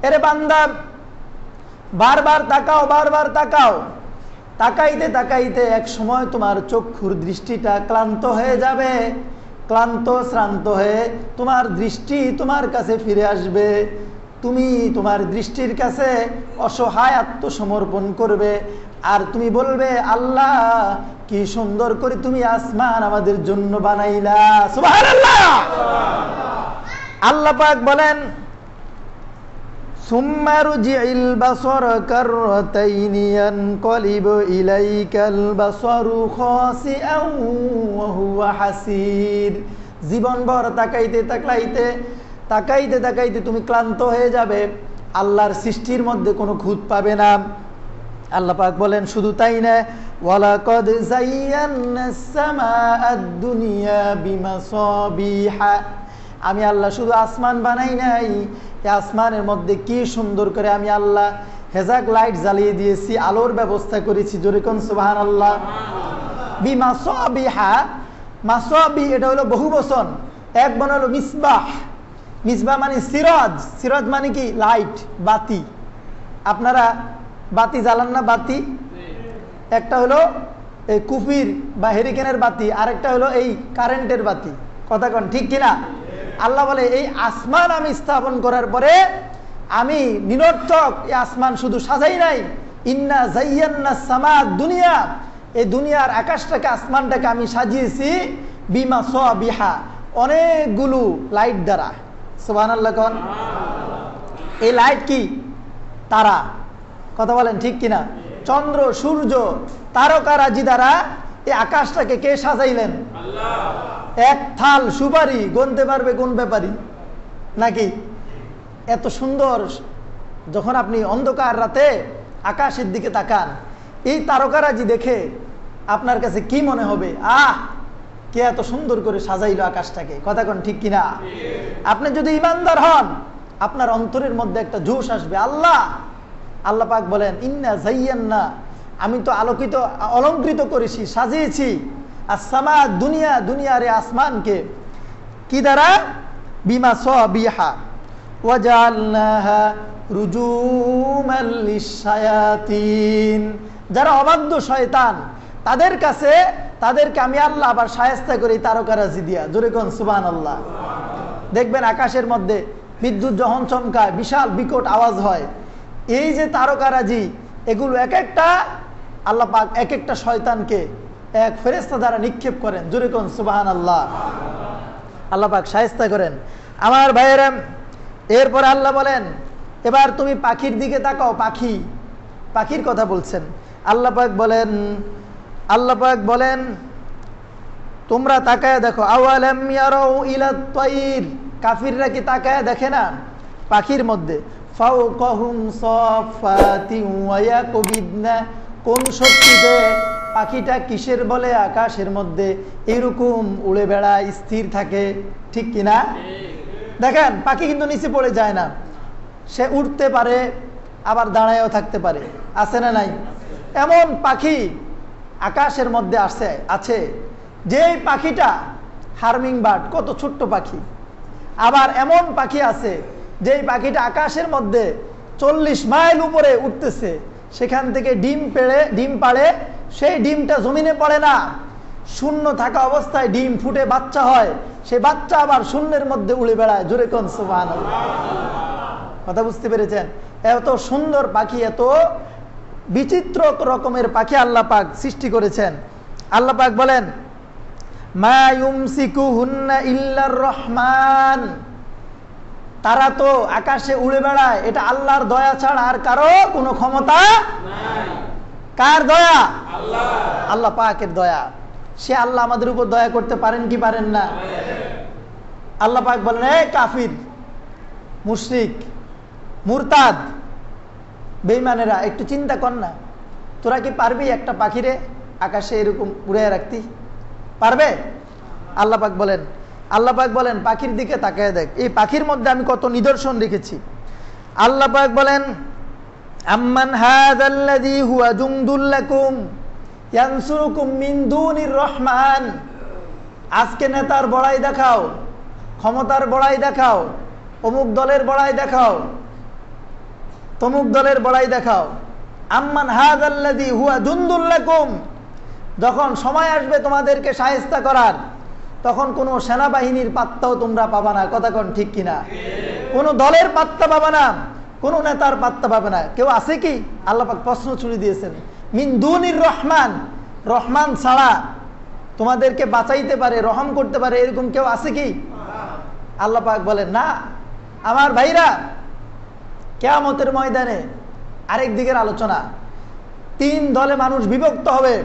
এরে বান্দা, বারবার তাকাও, বারবার তাকাও। তাকাইতে তাকাইতে এক সময় তোমার চক্ষুর দৃষ্টিটা ক্লান্ত হয়ে যাবে। ক্লান্ত শ্রান্ত হয়ে তোমার দৃষ্টি তোমার কাছে ফিরে আসবে। তুমি তোমার দৃষ্টির কাছে অসহায় আত্মসমর্পণ করবে আর তুমি বলবে, আল্লাহ কি সুন্দর করে তুমি আসমান আমাদের জন্য বানাইলা। সুবহানাল্লাহ। আল্লাহ পাক বলেন সুম্মা রুজিল বাসর কাররাতাইনি ইয়ানকালিবু ইলাইকাল বাসরু খাসিআন ওয়া হুয়া হাসির। জীবনভর তাকাইতে তাকাইতে তাকাইতে তাকাইতে তুমি ক্লান্ত হয়ে যাবে, আল্লাহর সৃষ্টির মধ্যে কোনো খুঁত পাবে না। আল্লাহ পাক বলেন শুধু তাই না, ওয়ালাকাদ যায়্যানাস সামাআদ দুনিয়া বিমাসাবিহা। আমি আল্লাহ শুধু আসমান বানাই নাই, এই আসমানের মধ্যে কি সুন্দর করে আমি আল্লাহ হেজাক লাইট জ্বালিয়ে দিয়েছি, আলোর ব্যবস্থা করেছি। জোরে কোন সুবহানাল্লাহ। বিমাসাবিহা, মাসাবি এটা হলো বহুবচন, এক বচন হলো মিসবাহ। মিসবাহ মানে সিরাজ, সিরাজ মানে কি লাইট, বাতি। আপনারা বাতি জ্বালান না? বাতি একটা হলো এই কুফির বা হেরিকেনের বাতি, আরেকটা হলো এই কারেন্টের বাতি। কথা কন ঠিক কিনা? আল্লাহ বলে এই আসমান আমি স্থাপন করার পরে আমি নিরর্থক এই আসমান শুধু সাজাই নাই, ইন্না যায়্যানাস সামাআদ দুনিয়া, এই দুনিয়ার আকাশটাকে আসমানটাকে আমি সাজিয়েছি বিমাসাবিহা, অনেকগুলো লাইট দ্বারা। সুবহানাল্লাহ কোন। এই লাইট কি? তারা। কথা বলেন ঠিক কিনা? চন্দ্র, সূর্য, তারকারাজি দ্বারা এই আকাশটাকে কে সাজাইলেন? আল্লাহ। এক থাল সুপারি গুনতে পারবে কোন ব্যাপারী নাকি? এত সুন্দর। যখন আপনি অন্ধকার রাতে আকাশের দিকে তাকান, এই তারকারাজি দেখে আপনার কাছে কি মনে হবে? কে এত সুন্দর করে সাজাইলো আকাশটাকে। কথা কোন ঠিক কিনা? আপনি যদি ইমানদার হন, আপনার অন্তরের মধ্যে একটা জোশ আসবে। আল্লাহ পাক বলেন ইন্না যায়্যানা, আমি তো আলোকিত অলঙ্কৃত করেছি, সাজিয়েছি আসসামাআদ দুনিয়া, দুনিয়ার আসমানকে কি দ্বারা? বিমাসাবিহা ওয়া জাআলনাহা রুজুমান লিশ-শায়াতিন। যারা অবাধ্য শয়তান তাদের কাছে, তাদেরকে আমি আল্লাহ আবার শায়েস্তা করি তারকারাজি দিয়া। জোরে কোন সুবহানাল্লাহ। দেখবেন আকাশের মধ্যে বিদ্যুৎ যখন চমকায় বিশাল বিকট আওয়াজ হয়, এই যে তারকারাজি এগুলো এক একটা আল্লাহ পাক এক একটা শয়তানকে এক ফেরেশতা দ্বারা নিক্ষেপ করেন। জোরে কোন সুবহানাল্লাহ। আল্লাহ পাক শায়েস্তা করেন। আমার ভাইয়েরা, এরপরে আল্লাহ বলেন এবার তুমি পাখির দিকে তাকাও। পাখির কথা বলছেন আল্লাহ পাক বলেন তোমরা তাকায় দেখো। আওয়ালাম ইয়ারাউ ইলাত তায়র, কাফিররা কি তাকায় দেখে না পাখির মধ্যে? ফাওকাহুম সাফাতিন ওয়া ইয়াকবিদনা, কোন শক্তিতে পাখিটা কিসের বলে আকাশের মধ্যে এরকম উড়ে বেড়ায়, স্থির থাকে। ঠিক কিনা? দেখেন পাখি কিন্তু নিচে পড়ে যায় না, সে উঠতে পারে আবার দাঁড়ায়ও থাকতে পারে। আছে না নাই? এমন পাখি আকাশের মধ্যে আছে যেই পাখিটা হার্মিং বার্ড, কত ছোট্ট পাখি। আবার এমন পাখি আছে যেই পাখিটা আকাশের মধ্যে 40 মাইল উপরে উঠতেছে, সেখান থেকে ডিম পাড়ে, সেই ডিমটা জমিনে পড়ে না, শূন্য থাকা অবস্থায় ডিম ফুটে বাচ্চা হয়, সেই বাচ্চা আবার শূন্যের মধ্যে উড়ে বেড়ায়। জোরে কোন সুবহানাল্লাহ। কথা বুঝতে পেরেছেন? এত সুন্দর পাখি, এত বিচিত্র রকমের পাখি আল্লাহ পাক সৃষ্টি করেছেন। আল্লাহ পাক বলেন মা ইউমসিকুহুন্না ইল্লার রহমান, তারা তো আকাশে উড়ে বেড়ায়, এটা আল্লাহর দয়া ছাড়া আর কারো কোনো ক্ষমতা নাই। কার দয়া? আল্লাহ পাকের দয়া। সে আল্লাহ আমাদের উপর দয়া করতে পারেন কি পারেন না? আল্লাহ পাক বলেন এই কাফির, মুশরিক, মুরতাদ, বেঈমানেরা একটু চিন্তা কর না, তোরা কি পারবি একটা পাখিরে আকাশে এরকম উড়ে রাখতে? পারবে? আল্লাহ পাক বলেন পাখির দিকে তাকায় দেখ, এই পাখির মধ্যে আমি কত নিদর্শন রেখেছি। আল্লাহ পাক বলেন আম্মান হাযাল্লাযী হুয়া জুনদুল লাকুম ইয়ানসুরুকুম মিন দুনির রহমান। আজকে নেতার বড়াই দেখাও, ক্ষমতার বড়াই দেখাও, অমুক দলের বড়াই দেখাও, তমুক দলের বড়াই দেখাও। আম্মান হাযাল্লাযী হুয়া জুনদুল লাকুম, যখন সময় আসবে তোমাদেরকে শায়েস্তা করার, তখন কোনো সেনাবাহিনীর পাত্তাও তোমরা পাবা না। কথা কোন ঠিক কিনা? কোনো দলের পাত্তা পাবে না, কোনো নেতার পাত্তা পাবে না। কেউ আছে কি? আল্লাহ পাক প্রশ্ন ছুড়ে দিয়েছেন, মিন দুনির রহমান, রহমান ছাড়া তোমাদেরকে বাঁচাইতে পারে, রহম করতে পারে, এরকম কেউ আছে কি? আল্লাহ পাক বলেন না। আমার ভাইরা, কিয়ামতের ময়দানে আরেক দিকের আলোচনা, 3 দলে মানুষ বিভক্ত হবে।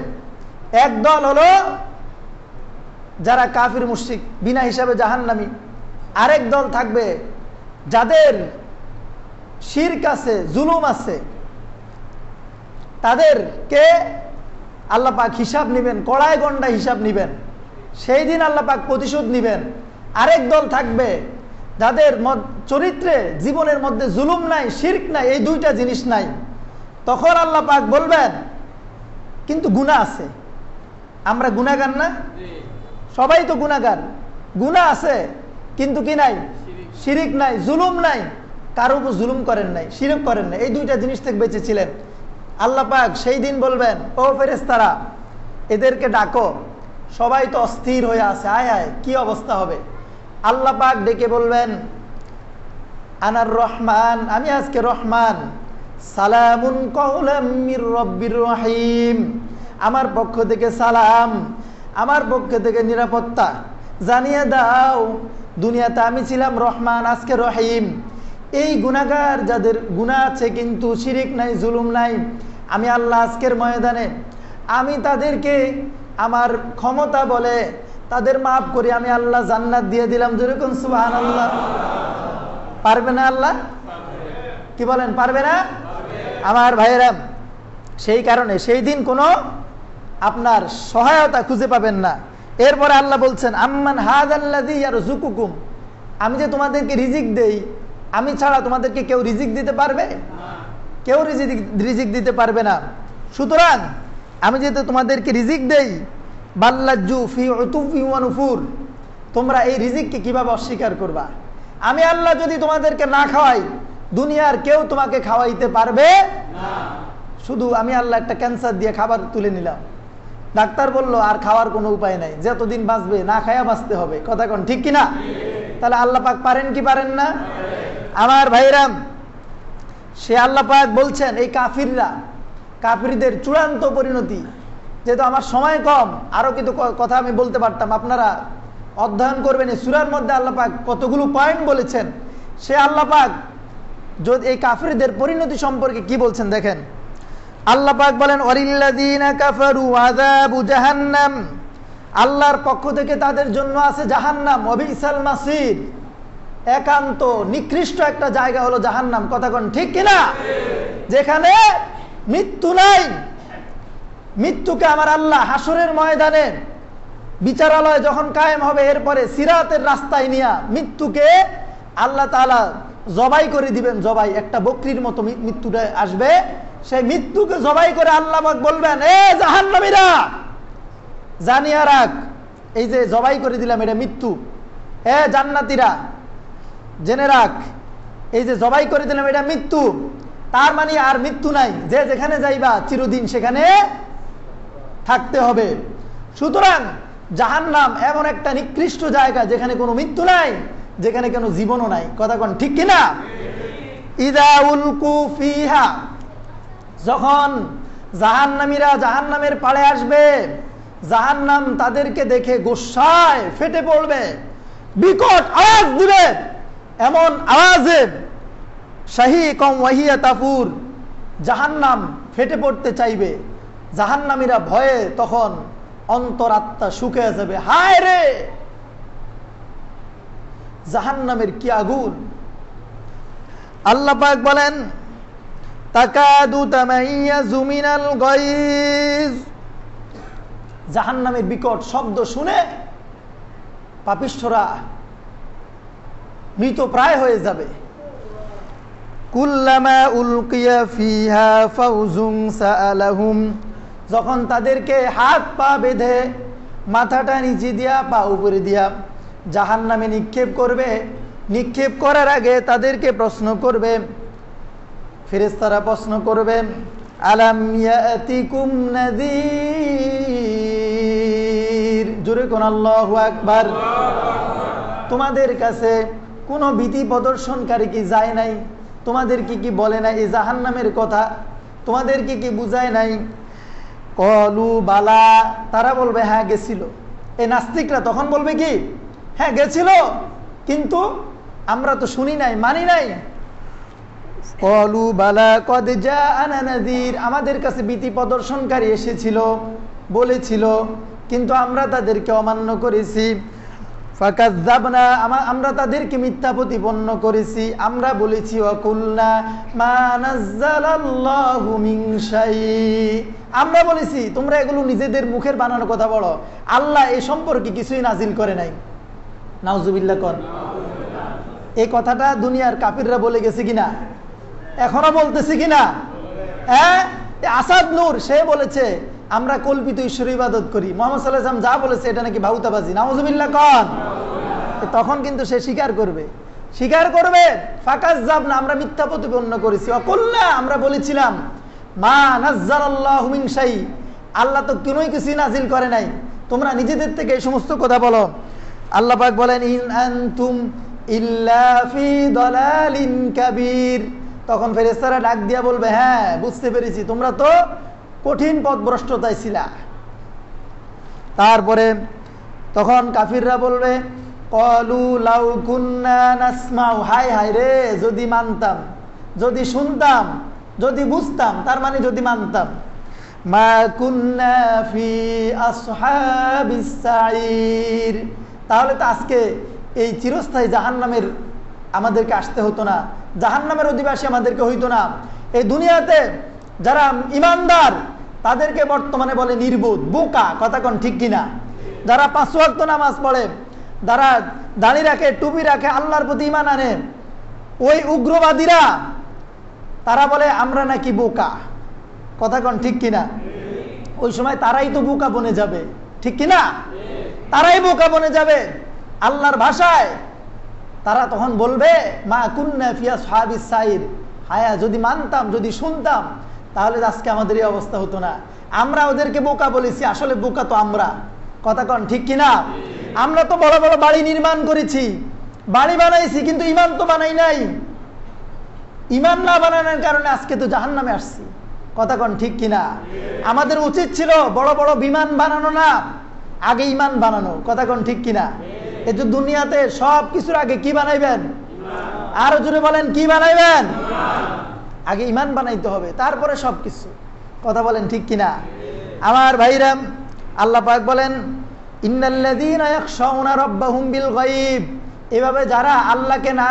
এক দল হলো যারা কাফির মুশরিক, বিনা হিসাবে জাহান্নামী। আরেক দল থাকবে যাদের শিরক আছে, জুলুম আছে, তাদেরকে আল্লাহ পাক হিসাব নিবেন, কড়ায় গন্ডা হিসাব নিবেন। সেই দিন আল্লাহ পাক প্রতিশোধ নিবেন। আরেক দল থাকবে যাদের চরিত্রে, জীবনের মধ্যে জুলুম নাই, শিরক নাই, এই 2টা জিনিস নাই। তখন আল্লাহ পাক বলবেন কিন্তু গুনাহ আছে। আমরা গুনাহগার না? সবাই তো গুনাহগার। গুনাহ আছে কিন্তু কি নাই? শিরক নাই, জুলুম নাই, কারো উপর জুলুম করেন নাই, শিরক করেন নাই, এই 2টা জিনিস থেকে বেঁচেছিলেন। আল্লাহ পাক সেই দিন বলবেন, ও ফেরেশতারা এদেরকে ডাকো। সবাই তো অস্থির হয়ে আছে, আয় আয় কি অবস্থা হবে। আল্লাহ পাক ডেকে বলবেন আনার রহমান, আমি আজকে রহমান, সালামুন কাওলাম মির রব্বির রহিম, আমার পক্ষ থেকে সালাম, আমার পক্ষ থেকে নিরাপত্তা। জানিয়ে দাও দুনিয়াতে আমি ছিলাম রহমান, আজকে রহিম। এই গুনাহগার যাদের গুনাহ আছে কিন্তু শিরক নাই, জুলুম নাই, আমি আল্লাহ আজকের ময়দানে আমি তাদেরকে আমার ক্ষমতা বলে তাদের মাফ করে আমি আল্লাহ জান্নাত দিয়ে দিলাম। যেরকম সুবহানাল্লাহ। পারবে না আল্লাহ? কি বলেন, পারবে না? আমার ভাইয়েরা, সেই কারণে সেই দিন কোনো আপনার সহায়তা খুঁজে পাবেন না। এরপরে আল্লাহ বলছেন আম্মান হাযাল্লাযী ইয়ারযুকুকুম, আমি যে তোমাদেরকে রিজিক দেই, আমি ছাড়া তোমাদেরকে কেউ রিজিক দিতে পারবে? কেউ রিজিক দিতে পারবে না। সুতরাং আমি যেহেতু তোমাদেরকে রিজিক দেই, বাল্লাজ্জু ফি উতুফি ওয়া নুফুর, তোমরা এই রিজিককে কিভাবে অস্বীকার করবা? আমি আল্লাহ যদি তোমাদেরকে না খাওয়াই, দুনিয়ার কেউ তোমাকে খাওয়াইতে পারবে না। শুধু আমি আল্লাহ একটা ক্যান্সার দিয়ে খাবার তুলে নিলাম, ডাক্তার বলল আর খাওয়ার কোনো উপায় নাই, যতদিন বাঁচবে না খায়া বাঁচতে হবে। কথা কোন ঠিক কিনা? তাহলে আল্লাহ পাক পারেন কি পারেন না? আমার ভাইরাম, সে আল্লাহ পাক বলছেন এই কাফিরদের চূড়ান্ত পরিণতি। যেহেতু আমার সময় কম, আরো কিন্তু কথা আমি বলতে পারতাম, আপনারা অধ্যয়ন করবেন। এই সূরার মধ্যে আল্লাহ পাক কতগুলো পয়েন্ট বলেছেন। সে আল্লাহ পাক যদি এই কাফিরদের পরিণতি সম্পর্কে কি বলছেন দেখেন। আল্লাহ পাক বলেন ওয়ালিল্লাযীনা কাফারু আযাবু জাহান্নাম, আল্লাহর পক্ষ থেকে তাদের জন্য আছে জাহান্নাম। ওয়াবিসাল মাসির, একান্ত নিকৃষ্ট একটা জায়গা হলো জাহান্নাম। কথা কোন ঠিক কিনা? যেখানে মৃত্যু নাই। মৃত্যুকে আমার আল্লাহ হাসরের ময়দানে বিচারালয় যখন কায়েম হবে, এরপরে সিরাতের রাস্তায় নিয়ে মৃত্যুকে আল্লাহ তাআলা জবাই করে দিবেন। জবাই, একটা বকরির মতো মৃত্যুটা আসবে। সেই মৃত্যুকে জবাই করে আল্লাহ পাক বলবেন, এ জাহান্নামীরা জানিয়া রাখ, এই যে জবাই করে দিলাম এটা মৃত্যু। এ জান্নাতীরা জেনে রাখ, এই যে জবাই করে দিলাম এটা মৃত্যু। তার মানে আর মৃত্যু নাই, যে যেখানে যাইবা চিরদিন সেখানে থাকতে হবে। সুতরাং জাহান্নাম এমন একটা নিকৃষ্ট জায়গা যেখানে কোনো মৃত্যু নাই, যেখানে কোনো জীবনও নাই। কথা কোন ঠিক কিনা? ইযা উলকু ফিহা, যখন জাহান্নামীরা জাহান্নামের পাড়ে আসবে, জাহান্নাম তাদেরকে দেখে গোসায় ফেটে পড়বে, বিকট আওয়াজ দিবে, এমন আওয়াজে শাহীকাম ওয়া হিয়া তাফুর, জাহান্নাম ফেটে পড়তে চাইবে। জাহান্নামীরা ভয়ে তখন অন্তরাত্মা শুকিয়ে যাবে। হায় রে, জাহান্নামের কি আগুন! আল্লাহ পাক বলেন তাকাদু তামাইয়াজু মিনাল গায়জ। জাহান্নামের বিকট শব্দ শুনে পাপিষ্ঠরা মৃত প্রায় হয়ে যাবে। কুল্লামা উলকিয়া ফিহা ফাউজুন সাআলাহুম, যখন তাদেরকে হাত পা বেঁধে মাথাটা নিচে দিয়া পা উপরে দিয়া জাহান্নামে নিক্ষেপ করবে, নিক্ষেপ করার আগে তাদেরকে প্রশ্ন করবে, ফেরেশতারা প্রশ্ন করবে, আলাম ইয়াতিকুম নাযীর, জোরে কোন আল্লাহু আকবার। তোমাদের কাছে কোনো ভীতি প্রদর্শনকারী কি যায় নাই? তোমাদের কি বলে নাই এই জাহান্নামের কথা? তোমাদেরকে কি বুঝায় নাই? কলু বালা, তারা বলবে হ্যাঁ গেছিল। এই নাস্তিকরা তখন বলবে কি, হ্যাঁ গেছিল, কিন্তু আমরা তো শুনি নাই, মানি নাই। কলু বালা কদ জাআনা নাযীর, আমাদের কাছে ভীতি প্রদর্শনকারী এসেছিল, বলেছিল, কিন্তু আমরা তাদেরকে অমান্য করেছি। ফাকাযযাবনা, আমরা তাদেরকে মিথ্যা প্রতিপন্ন করেছি। আমরা বলেছি ওয়াকুলনা মা নাযালাল্লাহু মিন শাই, আমরা বলেছি তোমরা এগুলো নিজেদের মুখের বানানো কথা বলো, আল্লাহ এই সম্পর্কে কিছুই নাজিল করে নাই। নাউজুবিল্লাহ কোন। এই কথাটা দুনিয়ার কাফিররা বলে গেছে কিনা, এখনো বলতেছে কিনা? হ্যাঁ, আসাদ নূর সে বলেছে আমরা কল্পিত ঈশ্বর ইবাদত করি, মুহাম্মদ সাল্লাল্লাহু আলাইহি ওয়াসাল্লাম যা বলেছে এটা নাকি ভাউতাবাজি। নাউজুবিল্লাহ কোন। তখন কিন্তু সে স্বীকার করবে, স্বীকার করবে। ফাকাযযাবনা, আমরা মিথ্যা প্রতিপন্ন করেছি। ওয়াকুলনা, আমরা বলেছিলাম মা নাযালাল্লাহু মিন শাই, আল্লাহ তো কোনোই কিছু নাজিল করে নাই, তোমরা নিজেদের থেকে এই সমস্ত কথা বলো। আল্লাহ পাক বলেন ইন আনতুম ইল্লা ফি দালালিন কাবীর, তখন ফেরেশতারা ডাক দিয়া বলবে হ্যাঁ বুঝতে পেরেছি, তোমরা তো কঠিন পথভ্রষ্টতায় ছিলা। তারপরে তখন কাফিররা বলবে ক্বালু লাউ কুন্না নাসমাউ, হায় হায় রে, যদি মানতাম, যদি শুনতাম, যদি বুঝতাম, তার মানে যদি মানতাম। মা কুন্না ফি আসহাবিস সাঈর, তাহলে তো আজকে এই চিরস্থায়ী জাহান্নামের আমাদেরকে আসতে হতো না, জাহান্নামের অধিবাসী আমাদেরকে হইতো না। এই দুনিয়াতে যারা ইমানদার তাদেরকে বর্তমানে বলে নির্বোধ, বোকা, কথা কোন ঠিক কিনা? যারা 5 ওয়াক্ত নামাজ পড়ে, যারা দাড়ি রাখে, টুপি রাখে, আল্লাহর প্রতি ঈমান আনে, ওই উগ্রবাদীরা তারা বলে আমরা নাকি বোকা, কথা কোন ঠিক কিনা? ওই সময় তারাই তো বোকা বনে যাবে, ঠিক কিনা? তারাই বোকা বনে যাবে। আল্লাহর ভাষায় তারা তখন বলবে মা কুন্না ফি আসহাবিস সাঈর, হায়া যদি মানতাম, যদি শুনতাম, তাহলে আজকে আমাদের এই অবস্থা হতো না। আমরা ওদেরকে বোকা বলেছি, আসলে বোকা তো আমরা, কথা কন ঠিক কিনা? আমরা তো বড় বড় বাড়ি নির্মাণ করেছি, বাড়ি বানাইছি, কিন্তু ঈমান তো বানাই নাই। ঈমান না বানানোর কারণে আজকে তো জাহান্নামে আসছি, কথা কন ঠিক কিনা? আমাদের উচিত ছিল বড় বড় বিমান বানানো না, আগে ঈমান বানানো, কথা কন ঠিক কিনা? এই যে দুনিয়াতে সব কিছুর আগে কি বানাইবেন? আরো জোরে বলেন, কি বানাইবেন? আগে ঈমান বানাইতে হবে, তারপরে সবকিছু, কথা বলেন ঠিক কিনা? আমার ভাইরাম, আল্লাহ পাক বলেন ইন্নাল্লাযীনা ইয়াখশাউনা রাব্বাহুম বিল গায়ব, এভাবে যারা আল্লাহকে না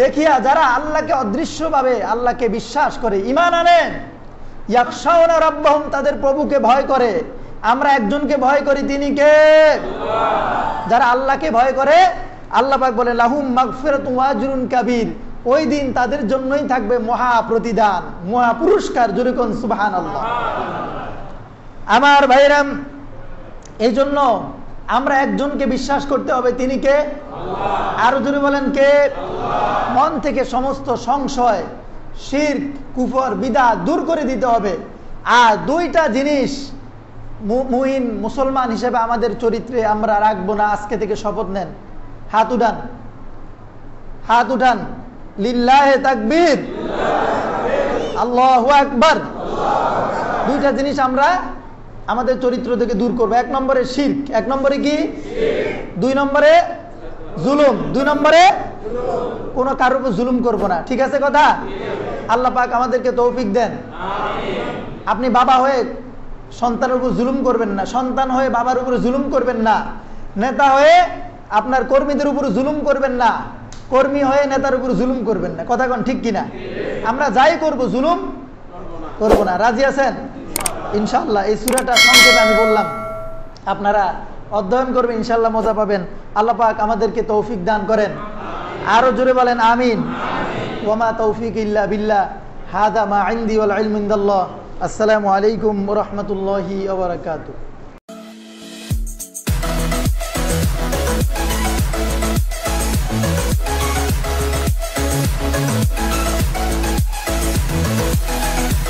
দেখিয়া যারা আল্লাহকে অদৃশ্যভাবে আল্লাহকে বিশ্বাস করে, ঈমান আনে, ইয়াখশাউনা রাব্বাহুম, তাদের প্রভুকে ভয় করে। আমরা একজনকে ভয় করি, তিনি কে? যারা আল্লাহকে ভয় করে, আল্লাহ পাক বলে লাহুম মাগফিরাতুন ওয়া আজরুন কাবীর, ওই দিন তাদের জন্যই থাকবে মহা প্রতিদান, মহা পুরস্কার। জোরে কোন সুবহানাল্লাহ। আমার ভাইরাম, এই জন্য আমরা একজনকে বিশ্বাস করতে হবে, তিনি কে? আরো জোরে বলেন কে? মন থেকে সমস্ত সংশয়, শিরক, কুফর, বিদআত দূর করে দিতে হবে। আর দুইটা জিনিস মুমিন মুসলমান হিসেবে আমাদের চরিত্রে আমরা রাখবো না, আজকে থেকে শপথ নেন। হাত উঠান, হাত উঠান। লিল্লাহে তাকবীর, আল্লাহু আকবার। দুইটা জিনিস আমরা আমাদের চরিত্র থেকে দূর করবো। 1 নম্বরে শিরক, 1 নম্বরে কি? 2 নম্বরে জুলুম, 2 নম্বরে কোনো কারোর উপর জুলুম করবো না, ঠিক আছে কথা? আল্লাহ পাক আমাদেরকে তৌফিক দেন। আপনি বাবা হয়ে সন্তানের উপর জুলুম করবেন না, সন্তান হয়ে বাবার উপরে জুলুম করবেন না, নেতা হয়ে আপনার কর্মীদের উপর জুলুম করবেন না, কর্মী হয়ে নেতার উপর জুলুম করবেন না। কথা কোন ঠিক কিনা? আমরা যাই করব জুলুম করব না। রাজি আছেন? ইনশাআল্লাহ। এই সূরাটা সংক্ষেপে আমি বললাম, আপনারা অধ্যয়ন করবেন, ইনশাআল্লাহ মজা পাবেন। আল্লাহ পাক আমাদেরকে তৌফিক দান করেন। আরো জোরে বলেন আমিন। ওয়া মা তৌফিক ইল্লা বিল্লাহ। হাদা মা ইনদি ওয়াল ইলমু ইনদাল্লাহ। আসসালামু আলাইকুম ওয়া রাহমাতুল্লাহি ওয়া বারাকাতুহু।